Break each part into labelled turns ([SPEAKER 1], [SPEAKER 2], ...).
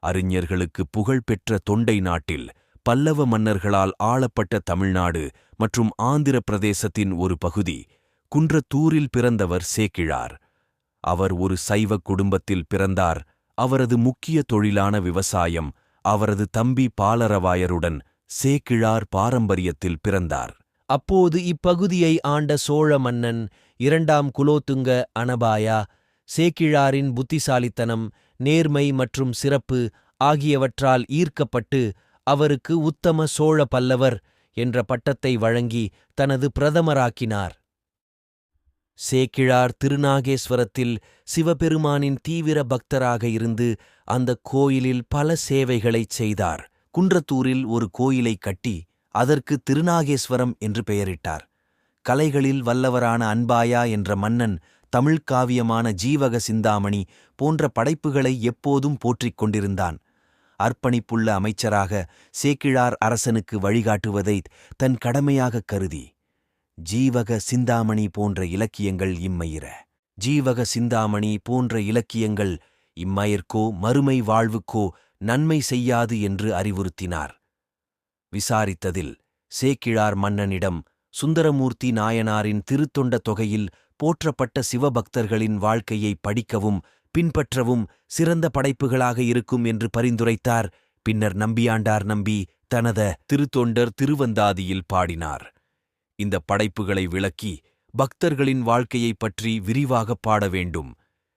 [SPEAKER 1] அறிஞர்களுக்கு புகழ்பெற்ற தொண்டை நாட்டில் பல்லவ மன்னர்களால் ஆளப்பட்ட தமிழ்நாடு மற்றும் ஆந்திர பிரதேசத்தின் ஒரு பகுதி குன்றத்தூரில் பிறந்தவர் சேக்கிழார். அவர் ஒரு சைவ குடும்பத்தில் பிறந்தார். அவரது முக்கிய தொழிலான விவசாயம் அவரது தம்பி பாலரவாயருடன் சேக்கிழார் பாரம்பரியத்தில் பிறந்தார்.
[SPEAKER 2] அப்போது இப்பகுதியை ஆண்ட சோழ மன்னன் 2ஆம் குலோத்துங்க அனபாயா சேக்கிழாரின் புத்திசாலித்தனம், நேர்மை மற்றும் சிறப்பு ஆகியவற்றால் ஈர்க்கப்பட்டு அவருக்கு உத்தம சோழ பல்லவர் என்ற பட்டத்தை வழங்கி தனது பிரதமராக்கினார். சேக்கிழார் திருநாகேஸ்வரத்தில் சிவபெருமானின் தீவிர பக்தராக இருந்து அந்த கோயிலில் பல சேவைகளைச் செய்தார். குன்றத்தூரில் ஒரு கோயிலை கட்டி அதற்கு திருநாகேஸ்வரம் என்று பெயரிட்டார். கலைகளில் வல்லவரான அன்பாயா என்ற மன்னன் தமிழ்க் காவியமான ஜீவக சிந்தாமணி போன்ற படைப்புகளை எப்போதும் போற்றிக் கொண்டிருந்தான். அர்ப்பணிப்புள்ள அமைச்சராக சேக்கிழார் அரசனுக்கு வழிகாட்டுவதை தன் கடமையாகக் கருதி ஜீவக சிந்தாமணி போன்ற இலக்கியங்கள் இம்மயிர. ஜீவக சிந்தாமணி போன்ற இலக்கியங்கள் இம்மயிர்க்கோ மறுமை வாழ்வுக்கோ நன்மை செய்யாது என்று அறிவுறுத்தினார். விசாரித்ததில் சேக்கிழார் மன்னனிடம் சுந்தரமூர்த்தி நாயனாரின் திருத்தொண்ட தொகையில் போற்றப்பட்ட சிவபக்தர்களின் வாழ்க்கையை படிக்கவும் பின்பற்றவும் சிறந்த படைப்புகளாக இருக்கும் என்று பரிந்துரைத்தார். பின்னர் நம்பியாண்டார் நம்பி தனது திருத்தொண்டர் திருவந்தாதியில் பாடினார். இந்த படைப்புகளை விளக்கி பக்தர்களின் வாழ்க்கையைப் பற்றி விரிவாகப் பாட வேண்டும்.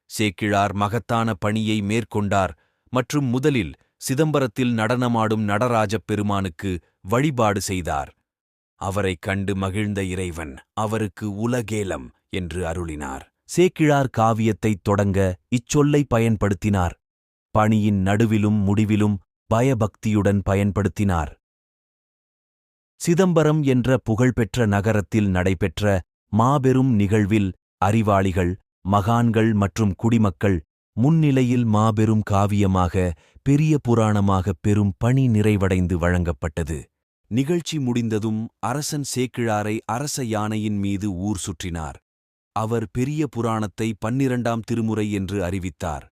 [SPEAKER 2] சேக்கிழார் மகத்தான பணியை மேற்கொண்டார் மற்றும் முதலில் சிதம்பரத்தில் நடனமாடும் நடராஜப் பெருமானுக்கு வழிபாடு செய்தார். அவரைக் கண்டு மகிழ்ந்த இறைவன் அவருக்கு உலகேலம் என்று அருளினார். சேக்கிழார் காவியத்தைத் தொடங்க இச்சொல்லை பயன்படுத்தினார். பணியின் நடுவிலும் முடிவிலும் பயபக்தியுடன் பயன்படுத்தினார். சிதம்பரம் என்ற புகழ்பெற்ற நகரத்தில் நடைபெற்ற மாபெரும் நிகழ்வில் அறிவாளிகள், மகான்கள் மற்றும் குடிமக்கள் முன்னிலையில் மாபெரும் காவியமாக பெரிய புராணமாக பெரும் பணி நிறைவடைந்து வழங்கப்பட்டது. நிகழ்ச்சி முடிந்ததும் அரசன் சேக்கிழாரை அரச யானையின் மீது ஊர் சுற்றினார். அவர் பெரிய புராணத்தை 12ஆம் திருமுறை என்று அறிவித்தார்.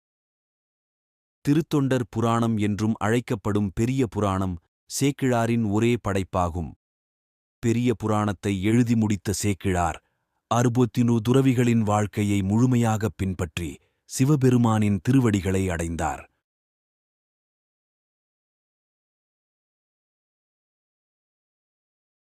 [SPEAKER 2] திருத்தொண்டர் புராணம் என்றும் அழைக்கப்படும் பெரிய புராணம் சேக்கிழாரின் ஒரே படைப்பாகும். பெரிய புராணத்தை எழுதி முடித்த சேக்கிழார் 61 துறவிகளின் வாழ்க்கையை முழுமையாகப் பின்பற்றி சிவபெருமானின் திருவடிகளை அடைந்தார்.